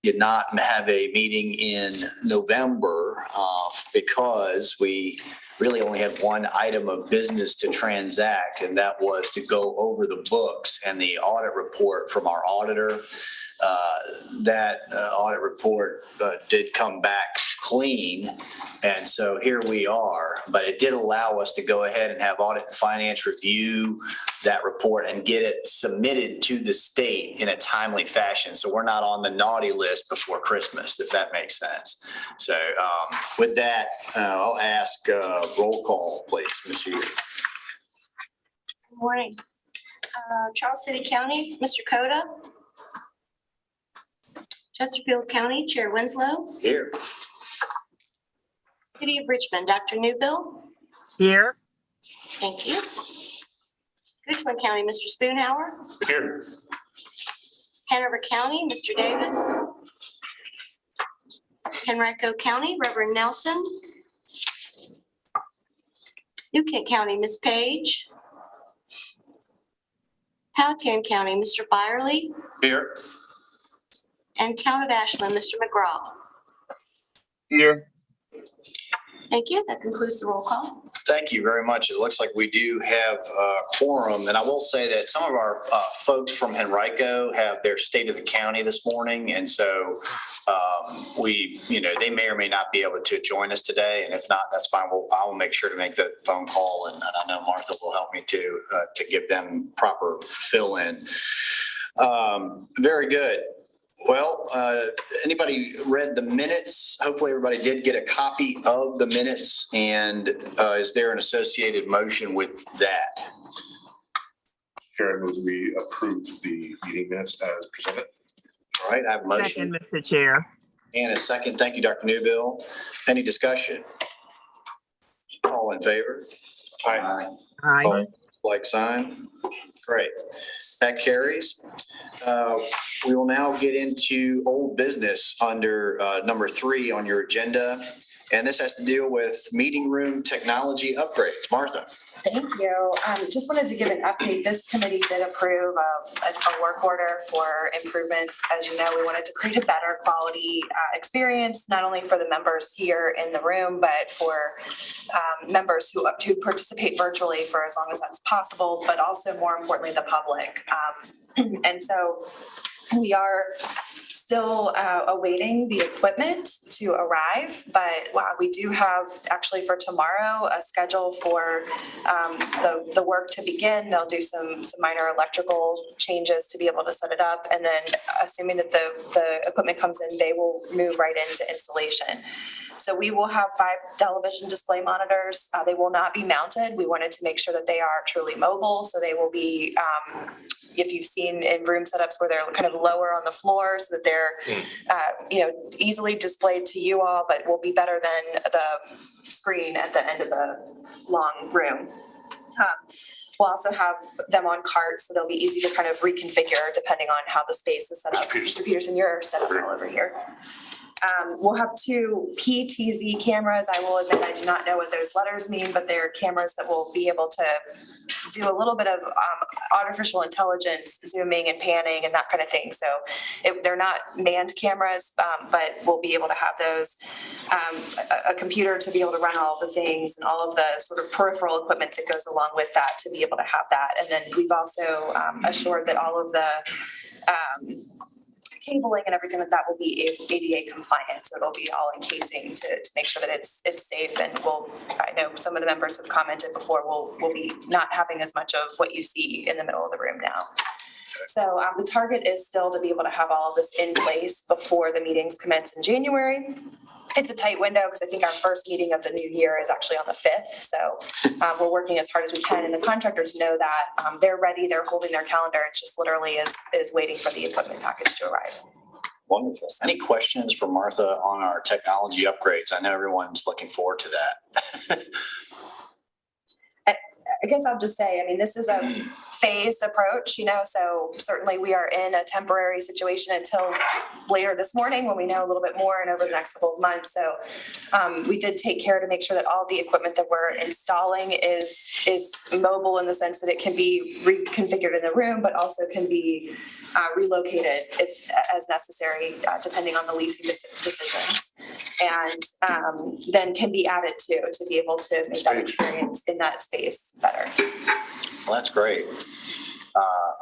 did not have a meeting in November because we really only had one item of business to transact, and that was to go over the books and the audit report from our auditor. That audit report did come back clean, and so here we are. But it did allow us to go ahead and have Audit and Finance review that report and get it submitted to the state in a timely fashion. So we're not on the naughty list before Christmas, if that makes sense. So with that, I'll ask roll call, please, Ms. Hughes. Good morning. Charles City County, Mr. Cota. Chesterfield County, Chair Winslow. Here. City of Richmond, Dr. Newbill. Here. Thank you. Richland County, Mr. Spoonhour. Here. Hanover County, Mr. Davis. Henrico County, Reverend Nelson. New Kent County, Ms. Page. Powhatan County, Mr. Byerly. Here. And Town of Ashland, Mr. McGraw. Here. Thank you. That concludes the roll call. Thank you very much. It looks like we do have a quorum, and I will say that some of our folks from Henrico have their state of the county this morning, and so they may or may not be able to join us today, and if not, that's fine. I will make sure to make the phone call, and I know Martha will help me to give them proper fill in. Very good. Well, anybody read the minutes? Hopefully everybody did get a copy of the minutes, and is there an associated motion with that? Chair, I move we approve the meeting minutes as presented. All right, I have a motion. Second, Mr. Chair. And a second. Thank you, Dr. Newbill. Any discussion? All in favor? Aye. Aye. Like sign. Great. That carries. We will now get into old business under number 3 on your agenda. And this has to deal with meeting room technology upgrades. Martha. Thank you. Just wanted to give an update. This committee did approve a work order for improvements. As you know, we wanted to create a better quality experience, not only for the members here in the room, but for members who participate virtually for as long as that's possible, but also more importantly, the public. And so we are still awaiting the equipment to arrive, but we do have actually for tomorrow a schedule for the work to begin. They'll do some minor electrical changes to be able to set it up, and then assuming that the equipment comes in, they will move right into installation. So we will have 5 television display monitors. They will not be mounted. We wanted to make sure that they are truly mobile, so they will be if you've seen in room setups where they're kind of lower on the floor so that they're easily displayed to you all, but will be better than the screen at the end of the long room. We'll also have them on carts, so they'll be easy to kind of reconfigure depending on how the space is set up. Mr. Peterson, you're set up all over here. We'll have 2 PTZ cameras. I will admit I do not know what those letters mean, but they're cameras that will be able to do a little bit of artificial intelligence, zooming and panning and that kind of thing. So they're not manned cameras, but we'll be able to have those, a computer to be able to run all the things and all of the sort of peripheral equipment that goes along with that to be able to have that. And then we've also assured that all of the cabling and everything like that will be ADA compliant, so it'll be all encasing to make sure that it's safe. And I know some of the members have commented before, we'll be not having as much of what you see in the middle of the room now. So the target is still to be able to have all of this in place before the meetings commence in January. It's a tight window because I think our first meeting of the new year is actually on the 5th. So we're working as hard as we can, and the contractors know that. They're ready, they're holding their calendar. It just literally is waiting for the equipment package to arrive. Wonderful. Any questions for Martha on our technology upgrades? I know everyone's looking forward to that. I guess I'll just say, I mean, this is a phased approach, so certainly we are in a temporary situation until later this morning when we know a little bit more and over the next couple of months. So we did take care to make sure that all the equipment that we're installing is mobile in the sense that it can be reconfigured in the room, but also can be relocated if as necessary, depending on the leasing decisions. And then can be added to be able to make that experience in that space better. Well, that's great.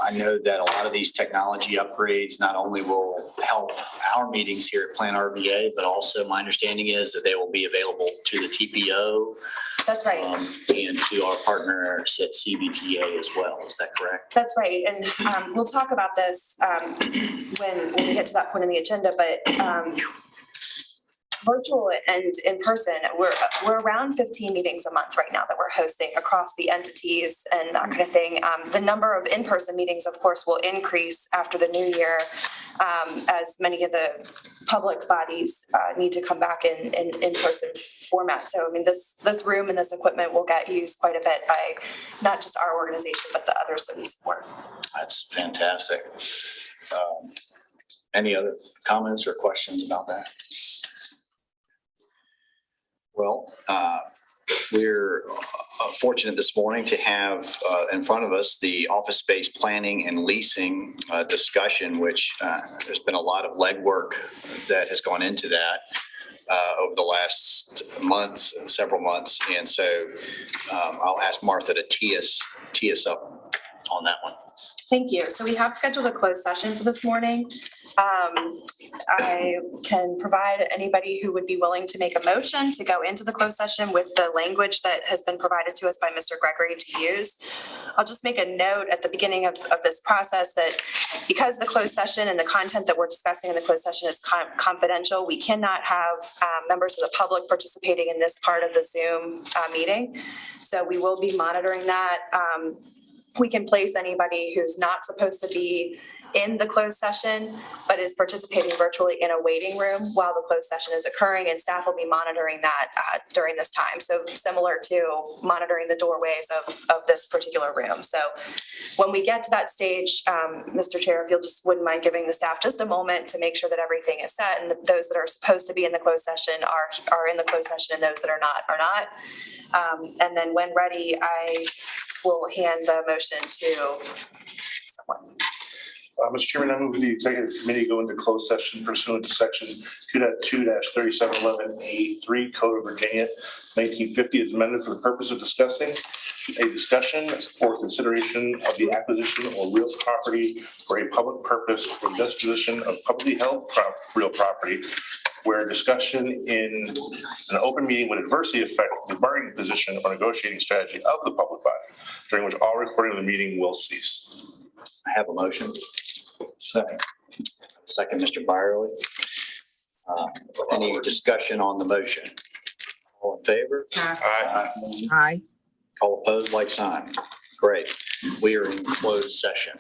I know that a lot of these technology upgrades not only will help our meetings here at PlanRVA, but also my understanding is that they will be available to the TPO. That's right. And to our partners at CBTA as well. Is that correct? That's right. And we'll talk about this when we get to that point in the agenda, but virtual and in person, we're around 15 meetings a month right now that we're hosting across the entities and that kind of thing. The number of in-person meetings, of course, will increase after the new year as many of the public bodies need to come back in in-person format. So, I mean, this room and this equipment will get used quite a bit by not just our organization, but the others that we support. That's fantastic. Any other comments or questions about that? Well, we're fortunate this morning to have in front of us the office space planning and leasing discussion, which there's been a lot of legwork that has gone into that over the last months, several months. And so I'll ask Martha to tee us up on that one. Thank you. So we have scheduled a closed session for this morning. I can provide anybody who would be willing to make a motion to go into the closed session with the language that has been provided to us by Mr. Gregory to use. I'll just make a note at the beginning of this process that because the closed session and the content that we're discussing in the closed session is confidential, we cannot have members of the public participating in this part of the Zoom meeting. So we will be monitoring that. We can place anybody who's not supposed to be in the closed session, but is participating virtually in a waiting room while the closed session is occurring, and staff will be monitoring that during this time. So similar to monitoring the doorways of this particular room. So when we get to that stage, Mr. Chair, if you'll just wouldn't mind giving the staff just a moment to make sure that everything is set and those that are supposed to be in the closed session are in the closed session and those that are not. And then when ready, I will hand the motion to someone. Mr. Chairman, I move the executive committee go into closed session pursuant to section 2.2-3711A3 Code of Virginia 1950 as amended for the purpose of discussing a discussion for consideration of the acquisition or real property for a public purpose or disposition of publicly held real property where discussion in an open meeting would adversely affect the bargaining position or negotiating strategy of the public body, during which all recording of the meeting will cease. I have a motion. Second, Mr. Byerly. Any discussion on the motion? All in favor? Aye. Aye. All opposed, like sign. Great. We are in closed session.